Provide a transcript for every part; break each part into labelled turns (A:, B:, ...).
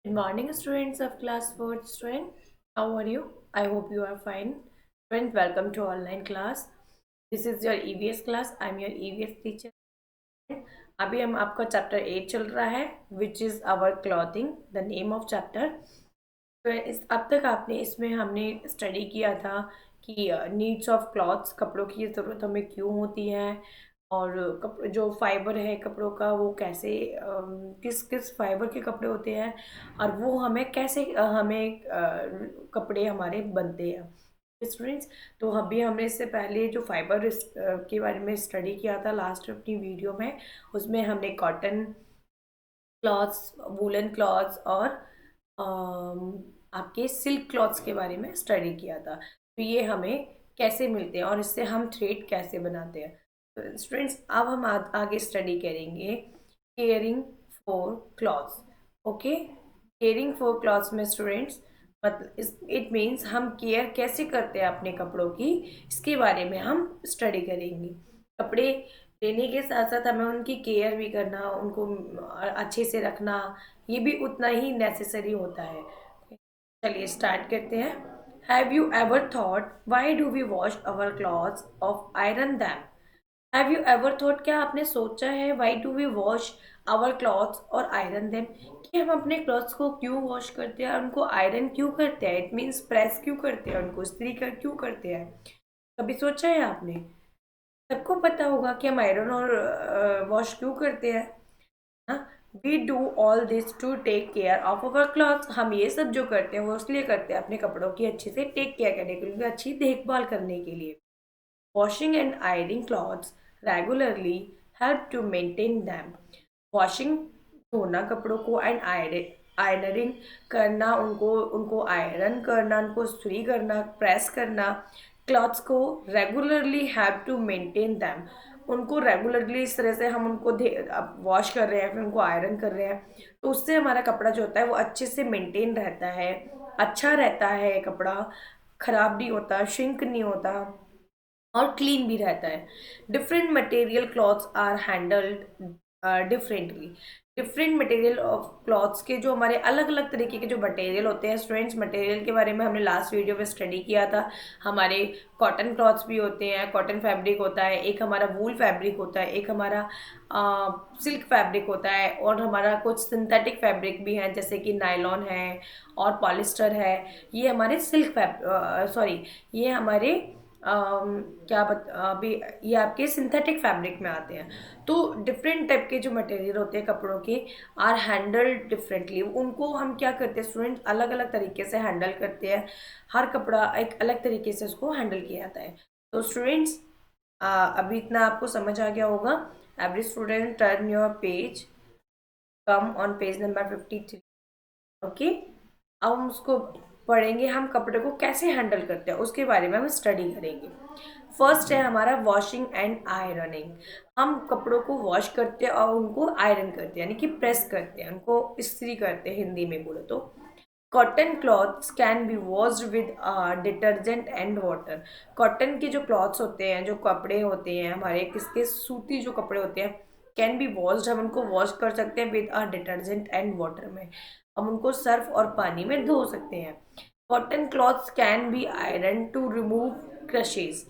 A: Good morning, students of class 4th student. How are you? I hope you are fine. Friends, welcome to online class. This is your EVS class. I'm your EVS teacher. अभी हम आपका chapter 8 चल रहा है which is our clothing the name of chapter. तो इस अब तक आपने इसमें हमने स्टडी किया था कि नीड्स ऑफ क्लॉथ्स, कपड़ों की ज़रूरत हमें क्यों होती है, और जो फाइबर है कपड़ों का वो कैसे किस किस फाइबर के कपड़े होते हैं, और वो हमें कैसे कपड़े हमारे बनते हैं स्टूडेंट्स। तो अभी हमने इससे पहले जो फाइबर के बारे में स्टडी किया था लास्ट अपनी वीडियो में, उसमें हमने कॉटन क्लॉथ्स, वूलन क्लॉथ्स और आपके सिल्क क्लॉथ्स के बारे में स्टडी किया था। तो ये हमें कैसे मिलते हैं और इससे हम थ्रेड कैसे बनाते हैं। तो स्टूडेंट्स अब हम आगे स्टडी करेंगे caring for clothes. Okay, caring for clothes में स्टूडेंट्स मतलब इट मीन्स हम केयर कैसे करते हैं अपने कपड़ों की, इसके बारे में हम स्टडी करेंगे। कपड़े लेने के साथ साथ हमें उनकी केयर भी करना, उनको अच्छे से रखना, ये भी उतना ही नेसेसरी होता है। चलिए स्टार्ट करते हैं। Have you ever thought why do we wash our clothes of iron them? Have you ever thought, क्या आपने सोचा है why do we wash our clothes और आयरन देम, कि हम अपने क्लॉथ्स को क्यों वॉश करते हैं, उनको आयरन क्यों करते हैं, इट मीन्स प्रेस क्यों करते हैं, उनको इस्त्री कर क्यों करते हैं? कभी सोचा है आपने? सबको पता होगा कि हम आयरन और वॉश क्यों करते हैं ना। We do all this to take care of our clothes, हम ये सब जो करते हैं वो इसलिए करते हैं अपने कपड़ों की अच्छे से टेक केयर करने के लिए, उनकी अच्छी देखभाल करने के लिए। Washing and ironing clothes regularly help to maintain them. Washing, धोना कपड़ों को, एंड आयरनिंग करना, उनको उनको आयरन करना, उनको इस्त्री करना, प्रेस करना, क्लॉथ्स को regularly have to maintain them. उनको रेगुलरली इस तरह से हम उनको वॉश कर रहे हैं, फिर उनको आयरन कर रहे हैं, तो उससे हमारा कपड़ा जो होता है वो अच्छे से मेंटेन रहता है, अच्छा रहता है, कपड़ा खराब नहीं होता, श्रिंक नहीं होता, और क्लीन भी रहता है। Different material clothes are handled differently. Different material of clothes के जो हमारे अलग अलग तरीके के जो मटेरियल होते हैं स्टूडेंट्स, मटेरियल के बारे में हमने लास्ट वीडियो में स्टडी किया था। हमारे कॉटन क्लॉथ्स भी होते हैं, कॉटन फैब्रिक होता है, एक हमारा वूल फैब्रिक होता है, एक हमारा सिल्क फैब्रिक होता है, और हमारा कुछ सिंथेटिक फैब्रिक भी हैं जैसे कि नायलॉन है और पॉलिस्टर है। ये हमारे सिल्क सॉरी, ये हमारे अभी ये आपके सिंथेटिक फैब्रिक में आते हैं। तो डिफरेंट टाइप के जो मटेरियल होते हैं कपड़ों के आर हैंडल्ड डिफरेंटली, उनको हम क्या करते हैं स्टूडेंट, अलग अलग तरीके से हैंडल करते हैं। हर कपड़ा एक अलग तरीके से उसको हैंडल किया जाता है। तो स्टूडेंट्स अभी इतना आपको समझ आ गया होगा। Every student turn your page, come on page number 53। Okay, अब हम उसको पढ़ेंगे, हम कपड़े को कैसे हैंडल करते हैं उसके बारे में हम स्टडी करेंगे। फर्स्ट है हमारा वॉशिंग एंड आयरनिंग। हम कपड़ों को वॉश करते हैं और उनको आयरन करते हैं, यानी कि प्रेस करते हैं, उनको इस्त्री करते हैं हिंदी में बोले तो। Cotton clothes can B washed with detergent and water. Cotton के जो क्लॉथ्स होते हैं, जो कपड़े होते हैं हमारे, किसके, सूती जो कपड़े होते हैं, कैन बी वॉश्ड, हम उनको वॉश कर सकते हैं विद डिटर्जेंट एंड वाटर में, हम उनको सर्फ और पानी में धो सकते हैं। Cotton clothes can be iron to remove creases.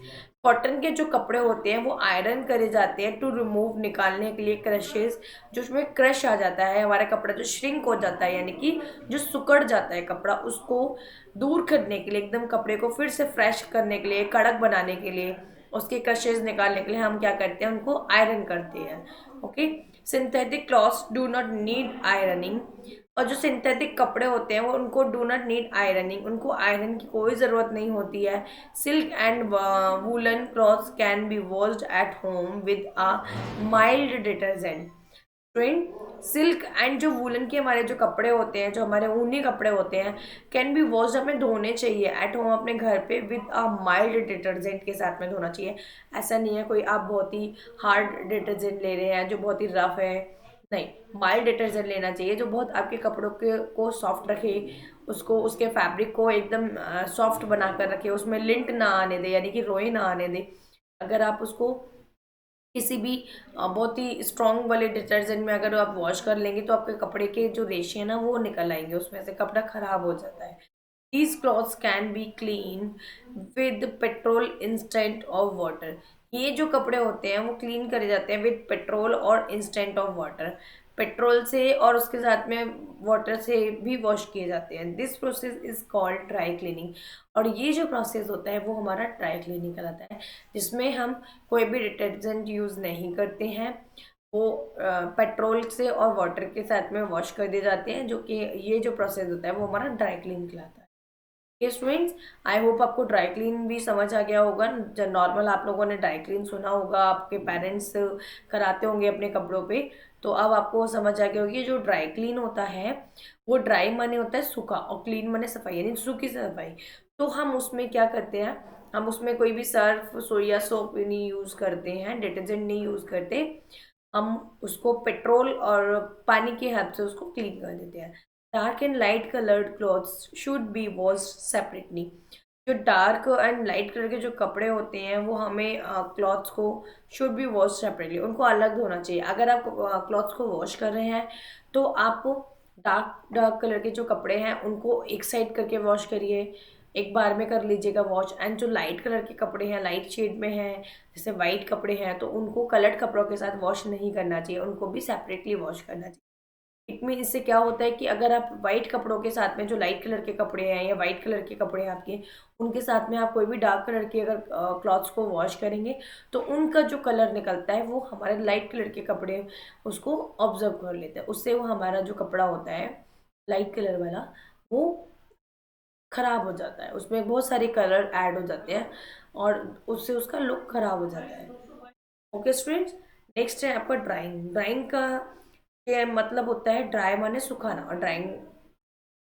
A: Cotton के जो कपड़े होते हैं वो आयरन करे जाते हैं टू रिमूव, निकालने के लिए, क्रशेज, जो उसमें क्रश आ जाता है हमारा कपड़ा, जो श्रिंक हो जाता है, यानी कि जो सुकड़ जाता है कपड़ा, उसको दूर करने के लिए, एकदम कपड़े को फिर से फ्रेश करने के लिए, कड़क बनाने के लिए, उसके क्रशेज निकालने के लिए हम क्या करते हैं, उनको आयरन करते हैं। Okay, synthetic clothes do not need ironing. और जो सिंथेटिक कपड़े होते हैं वो उनको डू नॉट नीड आयरनिंग, उनको आयरन की कोई ज़रूरत नहीं होती है। Silk and woollen clothes can B washed at home with a mild detergent. Trend, silk and जो वूलन के हमारे जो कपड़े होते हैं, जो हमारे ऊनी कपड़े होते हैं, कैन बी वॉश्ड, हमें धोने चाहिए एट होम, अपने घर पे, विद अ माइल्ड डिटर्जेंट के साथ में धोना चाहिए। ऐसा नहीं है कोई आप बहुत ही हार्ड डिटर्जेंट ले रहे हैं जो बहुत ही रफ है, नहीं, माइल्ड डिटर्जेंट लेना चाहिए जो बहुत आपके कपड़ों के को सॉफ्ट रखे, उसको, उसके फैब्रिक को एकदम सॉफ्ट बना कर रखे, उसमें लिंट ना आने दे, यानी कि रोए ना आने दे। अगर आप उसको किसी भी बहुत ही स्ट्रॉन्ग वाले डिटर्जेंट में अगर आप वॉश कर लेंगे तो आपके कपड़े के जो रेशे हैं ना वो निकल आएंगे, उसमें से कपड़ा खराब हो जाता है। These clothes can be cleaned with petrol instead of water। ये जो कपड़े होते हैं वो क्लीन करे जाते हैं विद पेट्रोल और इंस्टेंट ऑफ वाटर। पेट्रोल से और उसके साथ में वाटर से भी वॉश किए जाते हैं। This process is called dry cleaning. और ये जो प्रोसेस होता है वो हमारा ड्राई क्लीनिंग कहलाता है, जिसमें हम कोई भी डिटर्जेंट यूज़ नहीं करते हैं। वो पेट्रोल से और वाटर के साथ में वॉश कर दिए जाते हैं, जो कि ये जो प्रोसेस होता है वो हमारा ड्राई क्लीन कहलाता है। ये स्टूडेंट्स, आई होप आपको ड्राई क्लीन भी समझ आ गया होगा। जब नॉर्मल आप लोगों ने ड्राई क्लीन सुना होगा, आपके पेरेंट्स कराते होंगे अपने कपड़ों पे, तो अब आपको समझ आ गया होगी ये जो ड्राई क्लीन होता है वो ड्राई माने होता है सूखा और क्लीन माने सफाई, यानी सूखी सफाई। तो हम उसमें क्या करते हैं, हम उसमें कोई भी सर्फ सोया सोप नहीं यूज़ करते हैं, डिटर्जेंट नहीं यूज़ करते। हम उसको पेट्रोल और पानी की हेल्प से उसको क्लीन कर देते हैं। Dark and light coloured clothes should be wash separately. जो डार्क एंड लाइट कलर के जो कपड़े होते हैं वो हमें क्लॉथ्स को शुड बी वॉश सेपरेटली, उनको अलग धोना चाहिए। अगर आप क्लॉथ्स को वॉश कर रहे हैं तो आप डार्क डार्क कलर के जो कपड़े हैं उनको एक साइड करके वॉश करिए, एक बार में कर लीजिएगा वॉश। एंड जो लाइट कलर के कपड़े हैं, लाइट शेड में हैं, जैसे वाइट कपड़े हैं, तो उनको कलर्ड कपड़ों के साथ वॉश नहीं करना चाहिए, उनको भी सेपरेटली वॉश करना चाहिए। इट मीन इससे क्या होता है कि अगर आप वाइट कपड़ों के साथ में जो लाइट कलर के कपड़े हैं या वाइट कलर के कपड़े हैं आपके, उनके साथ में आप कोई भी डार्क कलर के अगर क्लॉथ्स को वॉश करेंगे तो उनका जो कलर निकलता है वो हमारे लाइट कलर के कपड़े उसको ऑब्जर्व कर लेते हैं। उससे वो हमारा जो कपड़ा होता है लाइट कलर वाला वो खराब हो जाता है, उसमें बहुत सारे कलर ऐड हो जाते हैं और उससे उसका लुक खराब हो जाता है। ओके स्टूडेंट्स, नेक्स्ट है आपका ड्राइंग। ड्राइंग का ये मतलब होता है ड्राई माने सुखाना, और ड्राइंग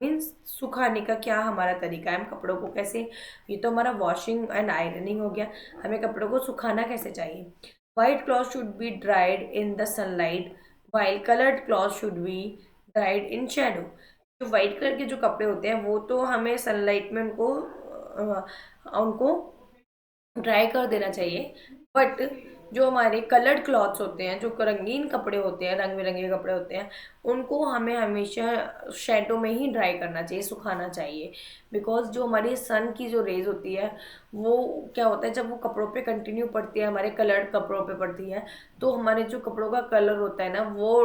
A: मीन्स सुखाने का क्या हमारा तरीका है, हम कपड़ों को कैसे, ये तो हमारा वॉशिंग एंड आयरनिंग हो गया, हमें कपड़ों को सुखाना कैसे चाहिए। White cloth should be dried in the sunlight while coloured cloth should be dried in shadow. जो वाइट कलर के जो कपड़े होते हैं वो तो हमें सनलाइट में उनको ड्राई कर देना चाहिए, बट जो हमारे कलर्ड क्लॉथ्स होते हैं, जो रंगीन कपड़े होते हैं, रंग बिरंगे कपड़े होते हैं, उनको हमें हमेशा शेडो में ही ड्राई करना चाहिए, सुखाना चाहिए। बिकॉज जो हमारी सन की जो रेज होती है वो क्या होता है, जब वो कपड़ों पे कंटिन्यू पड़ती है, हमारे कलर्ड कपड़ों पे पड़ती है, तो हमारे जो कपड़ों का कलर होता है ना वो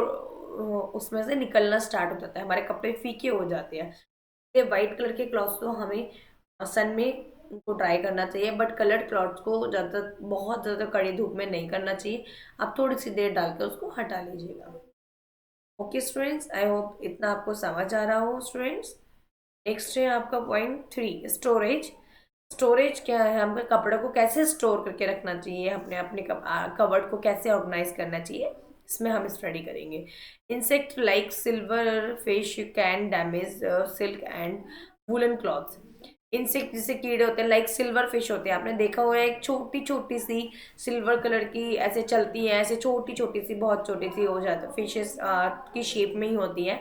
A: उसमें से निकलना स्टार्ट हो जाता है, हमारे कपड़े फीके हो जाते हैं। वाइट कलर के क्लॉथ्स तो हमें सन में उनको ड्राई करना चाहिए, बट कलर्ड क्लॉथ्स को ज़्यादा बहुत ज़्यादा कड़ी धूप में नहीं करना चाहिए, आप थोड़ी सी देर डाल कर उसको हटा लीजिएगा। ओके स्टूडेंट्स, आई होप इतना आपको समझ आ रहा हो स्टूडेंट्स। नेक्स्ट है आपका पॉइंट 3, स्टोरेज। स्टोरेज क्या है, हमको कपड़े को कैसे स्टोर करके रखना चाहिए, अपने अपने कवर्ड को कैसे ऑर्गेनाइज करना चाहिए, इसमें हम स्टडी करेंगे। Insect like silver fish can damage silk and woollen clothes. Insect जैसे कीड़े होते हैं, लाइक सिल्वर फिश होते हैं, आपने देखा हुआ है एक छोटी छोटी सी सिल्वर कलर की ऐसे चलती है, ऐसे छोटी छोटी सी बहुत छोटी सी हो जाती है, फिशेस की शेप में ही होती है,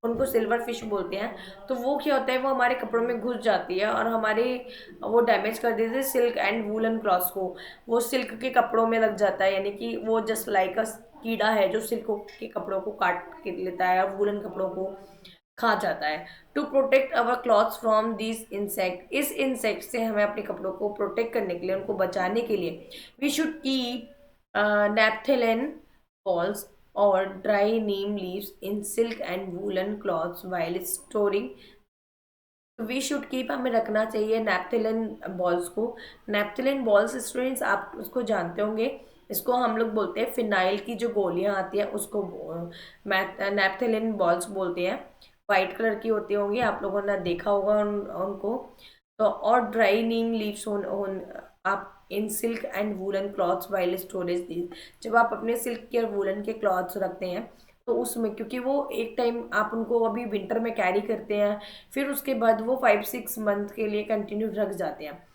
A: उनको सिल्वर फिश बोलते हैं। तो वो क्या होता है, वो हमारे कपड़ों में घुस जाती है और हमारे वो डैमेज कर देते हैं सिल्क एंड वूलन क्लॉथ्स को, वो सिल्क के कपड़ों में लग जाता है, यानी कि वो जस्ट लाइक अ कीड़ा है जो सिल्क के कपड़ों को काट के लेता है और वूलन कपड़ों को खा जाता है। To protect our clothes from this insect, इस इंसेक्ट से हमें अपने कपड़ों को प्रोटेक्ट करने के लिए, उनको बचाने के लिए, we should keep naphthalene balls और dry neem leaves in silk and woollen clothes while storing. We should keep, हमें रखना चाहिए नैप्थेलिन बॉल्स को। नैप्थेलिन बॉल्स स्टूडेंट्स आप उसको जानते होंगे, इसको हम लोग बोलते हैं फिनाइल की जो गोलियां आती हैं उसको नैप्थेलिन बॉल्स बोलते हैं। वाइट कलर की होती होंगी, आप लोगों ने देखा होगा उनको। तो और ड्राई नीम लीव्स आप in silk and woollen clothes while storage these, जब आप अपने सिल्क के और वूलन के क्लॉथ्स रखते हैं तो उसमें, क्योंकि वो एक टाइम आप उनको अभी विंटर में कैरी करते हैं, फिर उसके बाद वो 5-6 मंथ के लिए कंटिन्यू रख जाते हैं,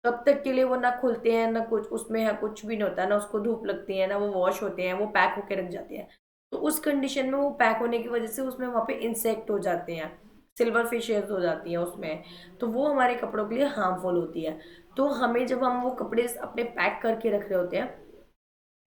A: तब तक के लिए वो ना खुलते हैं ना कुछ, उसमें है कुछ भी नहीं होता, ना उसको धूप लगती है ना वो वॉश होते हैं, वो पैक होके रख जाते हैं। तो उस कंडीशन में वो पैक होने की वजह से उसमें वहाँ पे इंसेक्ट हो जाते हैं, सिल्वर फिशेज हो जाती हैं उसमें, तो वो हमारे कपड़ों के लिए हार्मफुल होती है। तो हमें जब हम वो कपड़े अपने पैक करके रख रहे होते हैं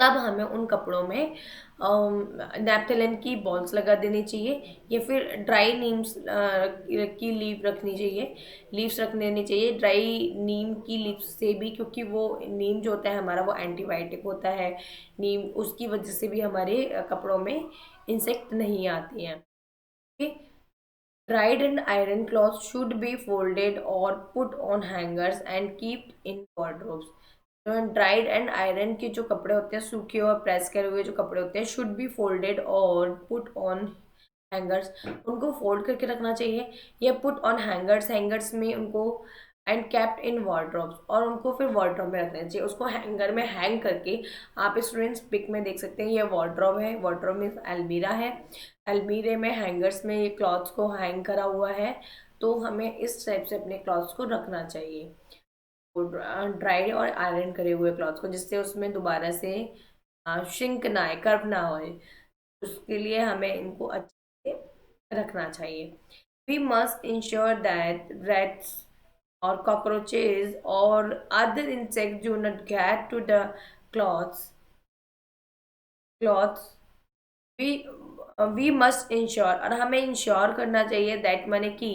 A: तब हमें उन कपड़ों में नैप्थेलिन की बॉल्स लगा देनी चाहिए, या फिर ड्राई नीम्स की लीव रखनी चाहिए, लीव्स रख देनी चाहिए ड्राई नीम की लीव्स से भी, क्योंकि वो नीम जो होता है हमारा वो एंटीबायोटिक होता है। नीम उसकी वजह से भी हमारे कपड़ों में इंसेक्ट नहीं आती हैं। Dried and iron clothes should be folded or put on hangers and kept in wardrobes. तो ड्राइड एंड आयरन के जो कपड़े होते हैं, सूखे और प्रेस करे हुए जो कपड़े होते हैं, शुड बी फोल्डेड और पुट ऑन हैंगर्स, उनको फोल्ड करके रखना चाहिए, या पुट ऑन हैंगर्स, हैंगर्स में उनको, एंड कैप्ट इन वार्ड्रोब्स, और उनको फिर वार्ड्रोब में रखना चाहिए, उसको हैंगर में हैंग करके। आप स्टूडेंट्स पिक में देख सकते हैं, ये वार्ड्रोब है, वार्ड्रोब में अलमीरा है, अलमीरे में हैंगर्स में ये क्लॉथ्स को हैंग करा हुआ है। तो हमें इस टाइप से अपने क्लॉथ्स को रखना चाहिए, ड्राई और आयरन करे हुए क्लॉथ्स को, जिससे उसमें दोबारा से श्रिंक ना आए, कर्व ना होए। उसके लिए हमें इनको अच्छे से रखना चाहिए। We must ensure that rats or cockroaches or other insects do not get to the cloths we we must ensure, और हमें इंश्योर करना चाहिए दैट माने कि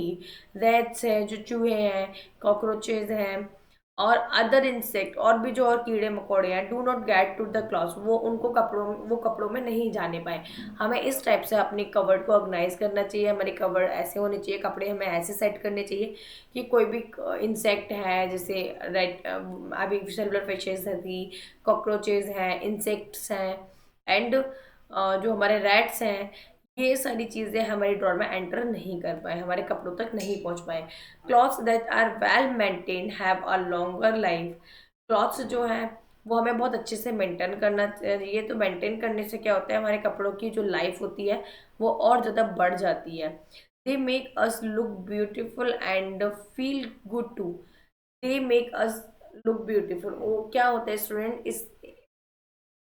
A: रैट्स है, जो चूहे हैं, कॉकरोचेज हैं, और अदर इंसेक्ट, और भी जो और कीड़े मकोड़े हैं, do not get to the clothes, वो उनको कपड़ों में नहीं जाने पाए। हमें इस टाइप से अपनी कवर्ड को ऑर्गेनाइज करना चाहिए, हमारी कवर्ड ऐसे होनी चाहिए, कपड़े हमें ऐसे सेट करने चाहिए कि कोई भी इंसेक्ट है, जैसे रेड, अभी सिल्वर फिशेज थी, कॉकरोचेज हैं, इंसेक्ट्स हैं, एंड जो हमारे रैट्स हैं, ये सारी चीज़ें हमारी ड्रॉर में एंटर नहीं कर पाए, हमारे कपड़ों तक नहीं पहुंच पाए। Clothes that are well maintained have a longer life, clothes जो हैं वो हमें बहुत अच्छे से मेंटेन करना चाहिए। तो मेंटेन करने से क्या होता है, हमारे कपड़ों की जो लाइफ होती है वो और ज़्यादा बढ़ जाती है। They make us look beautiful and feel good too, they make us look beautiful, वो क्या होता है स्टूडेंट, इस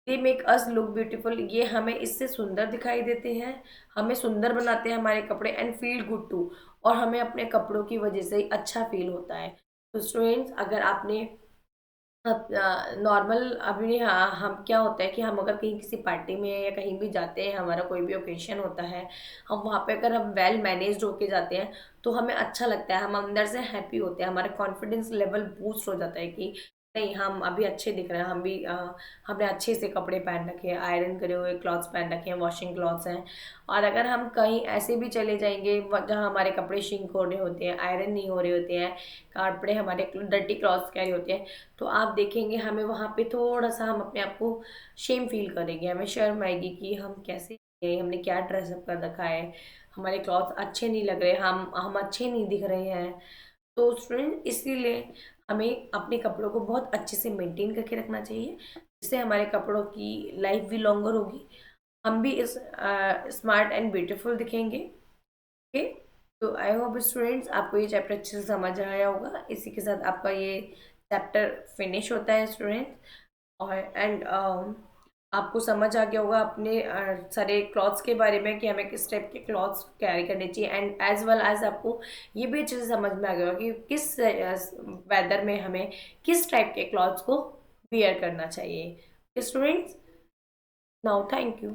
A: they make us look beautiful, ये हमें इससे सुंदर दिखाई देते हैं, हमें सुंदर बनाते हैं हमारे कपड़े, एंड फील गुड टू, और हमें अपने कपड़ों की वजह से अच्छा फील होता है। तो स्टूडेंट्स, अगर आपने नॉर्मल अभी, हाँ, हम क्या होता है कि हम अगर कहीं किसी पार्टी में या कहीं भी जाते हैं, हमारा कोई भी ओकेशन होता है, हम वहाँ पे अगर हम वेल मैनेज्ड होके जाते हैं तो हमें अच्छा लगता है, हम अंदर से हैप्पी होते हैं, हमारा कॉन्फिडेंस लेवल बूस्ट हो जाता है कि नहीं, हम अभी अच्छे दिख रहे हैं, हम भी हमने अच्छे से कपड़े पहन रखे हैं, आयरन करे हुए क्लॉथ्स पहन रखे हैं, वॉशिंग क्लॉथ्स हैं। और अगर हम कहीं ऐसे भी चले जाएंगे जहाँ हमारे कपड़े शिंक हो रहे होते हैं, आयरन नहीं हो रहे होते हैं, कपड़े हमारे डर्टी क्लॉथ्स कैरी होते हैं, तो आप देखेंगे हमें वहाँ पे थोड़ा सा हम अपने आप को शेम फील करेंगे, हमें शर्म आएगी कि हम कैसे हैं, हमने क्या ड्रेसअप कर रखा है, हमारे क्लॉथ अच्छे नहीं लग रहे, हम अच्छे नहीं दिख रहे हैं। तो स्टूडेंट, इसीलिए हमें अपने कपड़ों को बहुत अच्छे से मेंटेन करके रखना चाहिए, जिससे हमारे कपड़ों की लाइफ भी लॉन्गर होगी, हम भी इस स्मार्ट एंड ब्यूटीफुल दिखेंगे। ओके, तो आई होप स्टूडेंट्स आपको ये चैप्टर अच्छे से समझ आया होगा। इसी के साथ आपका ये चैप्टर फिनिश होता है स्टूडेंट्स, और एंड आपको समझ आ गया होगा अपने सारे क्लॉथ्स के बारे में कि हमें किस टाइप के क्लॉथ्स कैरी करने चाहिए, एंड एज वेल एज आपको ये भी अच्छे से समझ में आ गया होगा कि किस वेदर में हमें किस टाइप के क्लॉथ्स को वियर करना चाहिए। Students, now thank you.